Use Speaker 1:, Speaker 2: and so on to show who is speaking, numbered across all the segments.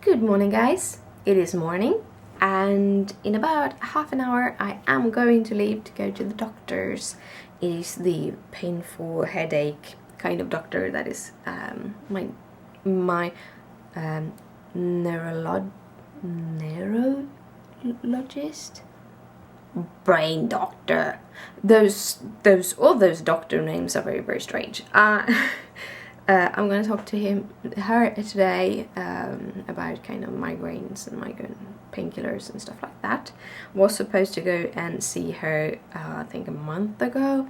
Speaker 1: Good morning, guys. It is morning, and in about half an hour I am going to leave to go to the doctor's. It is the painful headache kind of doctor that is my neurologist, brain doctor. All those doctor names are very, very strange. I'm going to talk to her today about kind of migraines and migraine painkillers and stuff like that. Was supposed to go and see her I think a month ago,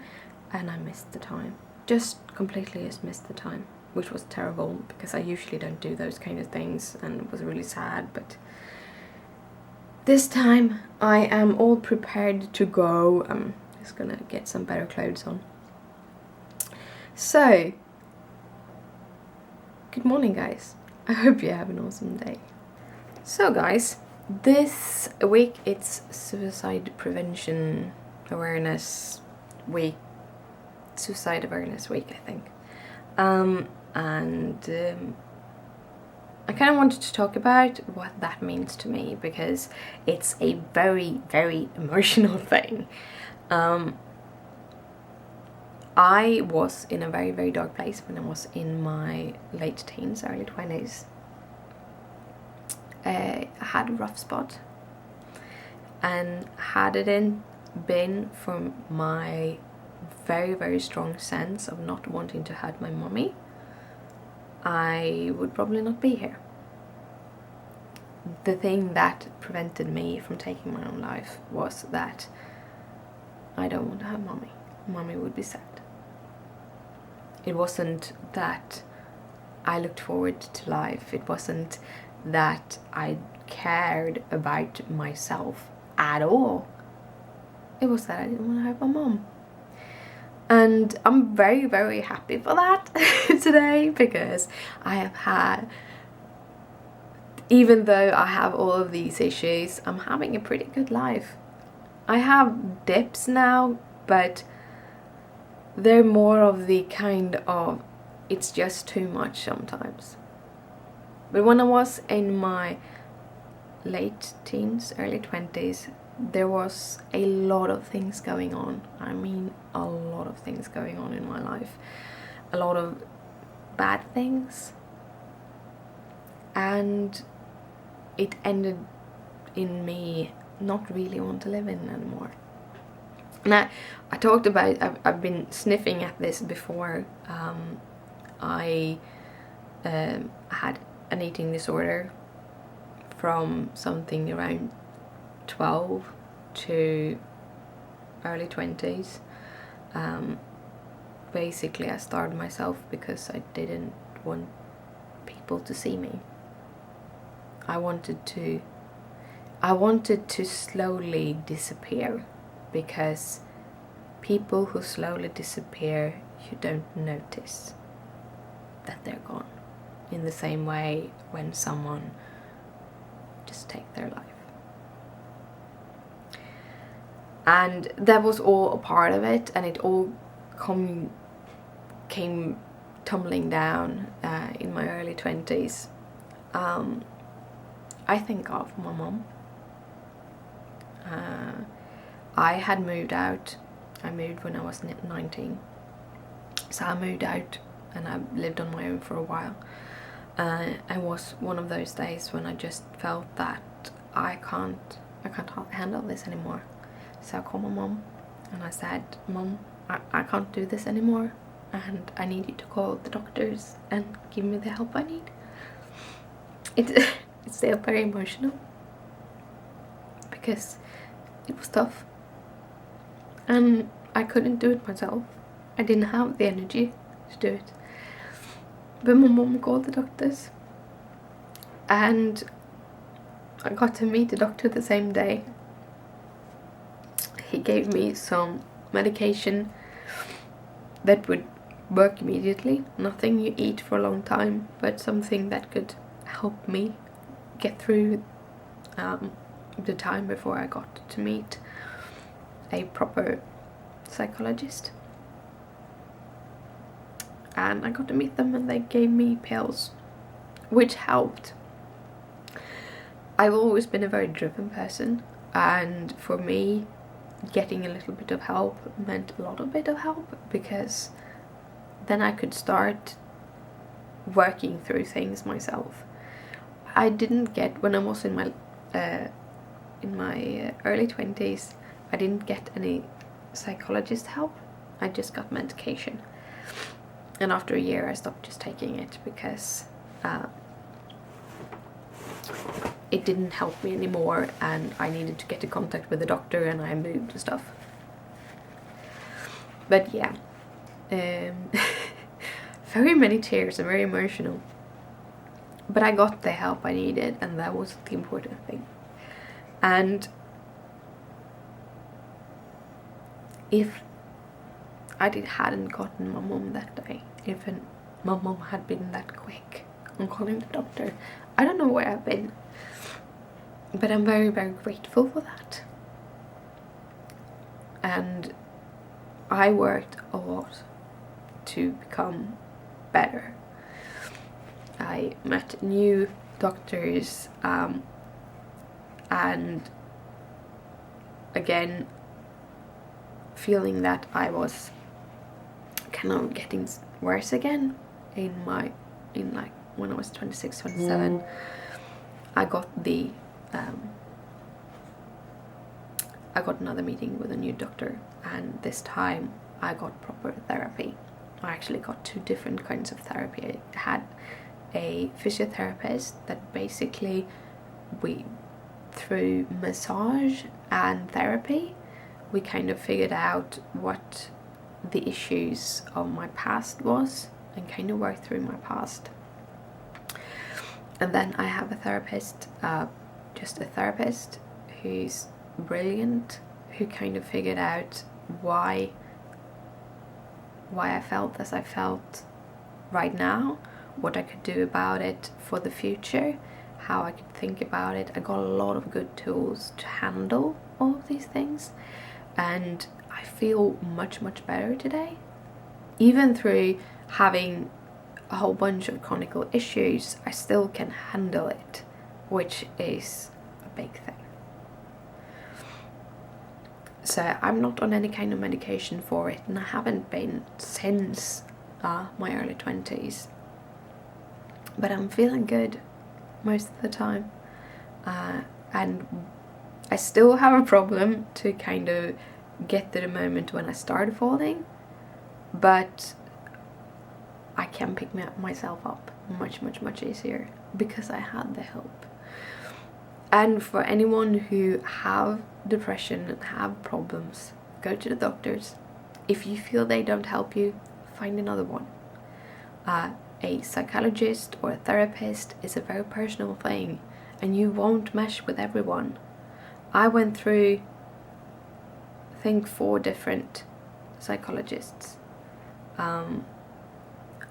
Speaker 1: and I missed the time. Just completely missed the time, which was terrible because I usually don't do those kind of things, and it was really sad. But this time I am all prepared to go. I'm just gonna get some better clothes on. So, good morning, guys. I hope you have an awesome day. So, guys, this week it's Suicide Prevention Awareness Week. Suicide Awareness Week, I think. I kind of wanted to talk about what that means to me because it's a very, very emotional thing. I was in a very, very dark place when I was in my late teens, early 20s. I had a rough spot, and had it been for my very, very strong sense of not wanting to hurt my mommy, I would probably not be here. The thing that prevented me from taking my own life was that I don't want to have mommy. Mommy would be sad. It wasn't that I looked forward to life. It wasn't that I cared about myself at all. It was that I didn't want to have my mom. And I'm very, very happy for that today, because I have had, even though I have all of these issues, I'm having a pretty good life. I have dips now, but they're more of the kind of, it's just too much sometimes. But when I was in my late teens, early 20s, there was a lot of things going on. I mean, a lot of things going on in my life. A lot of bad things. And it ended in me not really want to live in anymore. And I talked about, I've been sniffing at this before. I had an eating disorder from something around 12 to early 20s. Basically, I starved myself because I didn't want people to see me. I wanted to slowly disappear, because people who slowly disappear, you don't notice that they're gone, in the same way when someone just takes their life. And that was all a part of it, and it all came tumbling down in my early 20s. I think of my mom. I had moved out. I moved when I was 19. So I moved out and I lived on my own for a while. It was one of those days when I just felt that I can't handle this anymore. So I called my mom and I said, Mom, I can't do this anymore, and I need you to call the doctors and give me the help I need. It's still very emotional because it was tough. And I couldn't do it myself. I didn't have the energy to do it. But my mom called the doctors, and I got to meet the doctor the same day. He gave me some medication that would work immediately. Nothing you eat for a long time, but something that could help me get through the time before I got to meet a proper psychologist. And I got to meet them, and they gave me pills, which helped. I've always been a very driven person, and for me, getting a little bit of help meant a lot of bit of help, because then I could start working through things myself. I didn't get, when I was in my early 20s, I didn't get any psychologist help. I just got medication, and after a year I stopped just taking it because it didn't help me anymore, and I needed to get in contact with the doctor, and I moved and stuff. But yeah, very many tears and very emotional. But I got the help I needed, and that was the important thing. And if I hadn't gotten my mom that day, if my mom had been that quick on calling the doctor, I don't know where I've been. But I'm very, very grateful for that. And I worked a lot to become better. I met new doctors, and again, feeling that I was kind of getting worse again in like when I was 26, 27, I got another meeting with a new doctor, and this time I got proper therapy. I actually got 2 different kinds of therapy. I had a physiotherapist that basically through massage and therapy, we kind of figured out what the issues of my past was and kind of worked through my past. And then I have a therapist, just a therapist who's brilliant, who kind of figured out why I felt as I felt right now, what I could do about it for the future, how I could think about it. I got a lot of good tools to handle all of these things, and I feel much, much better today. Even through having a whole bunch of chronic issues, I still can handle it, which is a big thing. So I'm not on any kind of medication for it, and I haven't been since my early 20s. But I'm feeling good most of the time. And I still have a problem to kind of get to the moment when I start falling, but I can pick myself up much, much, much easier because I had the help. And for anyone who have depression and have problems, go to the doctors. If you feel they don't help you, find another one. A psychologist or a therapist is a very personal thing, and you won't mesh with everyone. I went through, I think, 4 different psychologists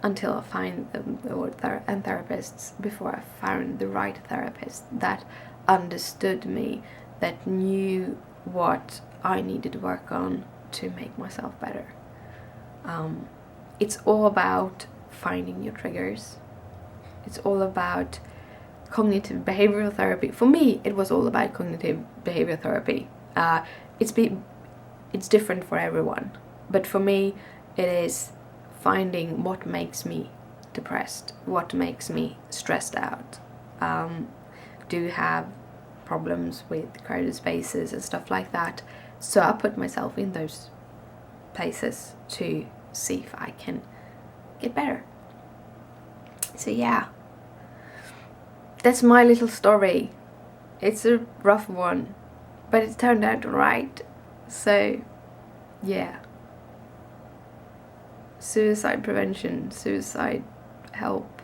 Speaker 1: until I find them, and therapists, before I found the right therapist that understood me, that knew what I needed to work on to make myself better. It's all about finding your triggers. It's all about cognitive behavioral therapy. For me, it was all about cognitive behavioral therapy. It's different for everyone, but for me, it is finding what makes me depressed, what makes me stressed out. Do have problems with crowded spaces and stuff like that. So I put myself in those places to see if I can get better. So yeah, that's my little story. It's a rough one, but it turned out right. So yeah, suicide prevention, suicide help,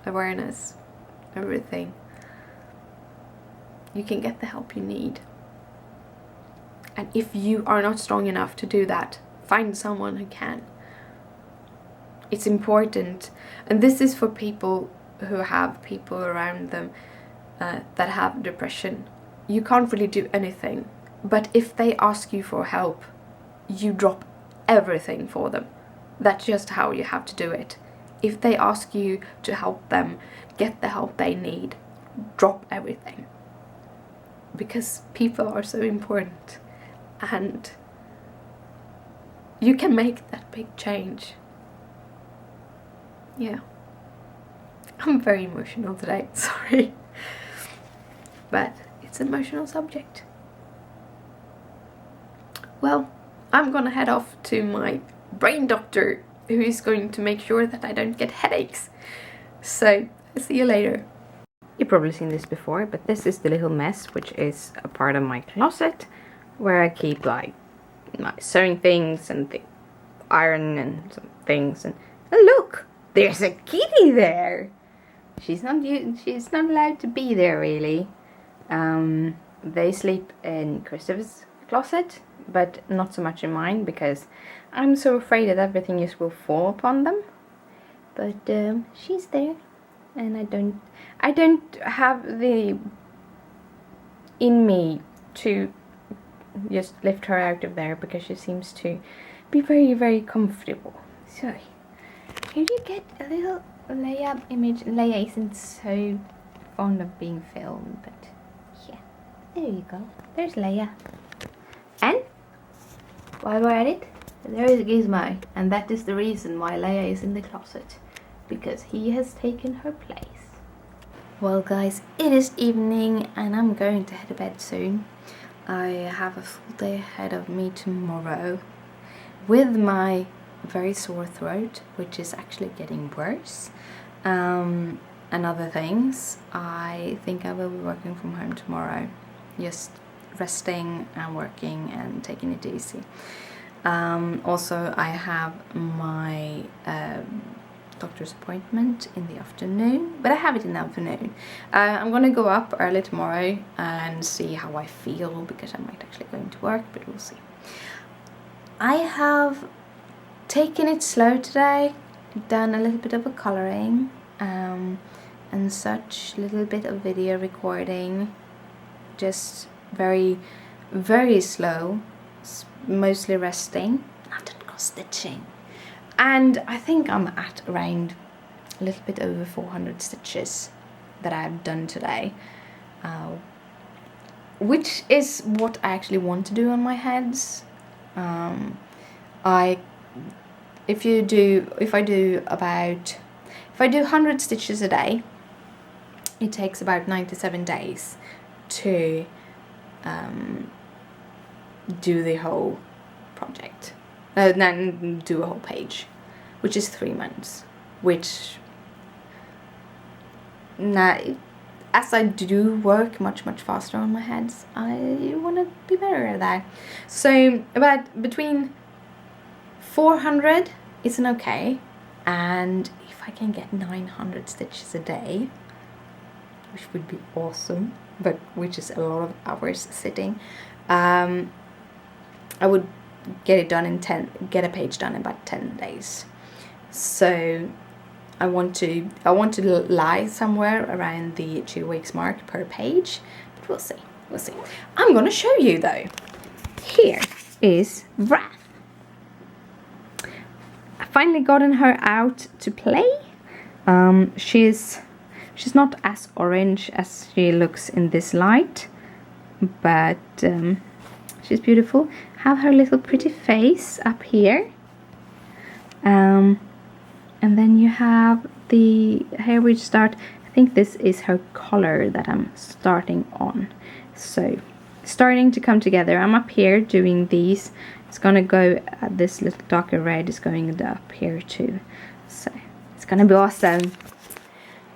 Speaker 1: awareness, everything. You can get the help you need. And if you are not strong enough to do that, find someone who can. It's important, and this is for people who have people around them that have depression. You can't really do anything, but if they ask you for help, you drop everything for them. That's just how you have to do it. If they ask you to help them get the help they need, drop everything. because people are so important and you can make that big change. Yeah. I'm very emotional today, sorry. But it's an emotional subject. Well, I'm gonna head off to my brain doctor, who is going to make sure that I don't get headaches. So, I'll see you later. You've probably seen this before, but this is the little mess, which is a part of my closet, where I keep like my sewing things and the iron and some things. And look, there's a kitty there. She's not allowed to be there really. They sleep in Christopher's closet, but not so much in mine, because I'm so afraid that everything just will fall upon them. But she's there, and I don't have the in me to just lift her out of there, because she seems to be very, very comfortable. So here you get a little Leia image. Leia isn't so fond of being filmed, but yeah, there you go. There's Leia. And while we're at it, there is Gizmo, and that is the reason why Leia is in the closet, because he has taken her place. Well guys, it is evening and I'm going to head to bed soon. I have a full day ahead of me tomorrow with my very sore throat, which is actually getting worse, and other things. I think I will be working from home tomorrow, just resting and working and taking it easy. Also, I have my doctor's appointment in the afternoon, but I have it in the afternoon. I'm gonna go up early tomorrow and see how I feel, because I might actually go into work, but we'll see. I have taken it slow today, done a little bit of a coloring and such, little bit of video recording, just very, very slow, mostly resting. I've done cross stitching, and I think I'm at around a little bit over 400 stitches that I've done today, which is what I actually want to do on my heads. If I do 100 stitches a day, it takes about 97 days to do the whole project, then do a whole page, which is 3 months, which now, as I do work much faster on my heads, I want to be better at that. So about between 400 is an okay, and if I can get 900 stitches a day, which would be awesome, but which is a lot of hours sitting, I would get it done get a page done in about 10 days. So I want to lie somewhere around the 2 weeks mark per page, but we'll see. I'm gonna show you though. Here is Wrath. I finally gotten her out to play. She's not as orange as she looks in this light, but she's beautiful. Have her little pretty face up here, and then you have the hair we start. I think this is her collar that I'm starting on, so starting to come together. I'm up here doing these. It's gonna go this little darker red is going up here too, so it's gonna be awesome.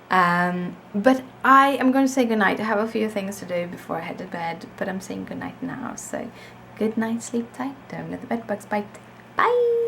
Speaker 1: But I am going to say goodnight. I have a few things to do before I head to bed, but I'm saying goodnight now. So good night, sleep tight, don't let the bed bugs bite. Bye!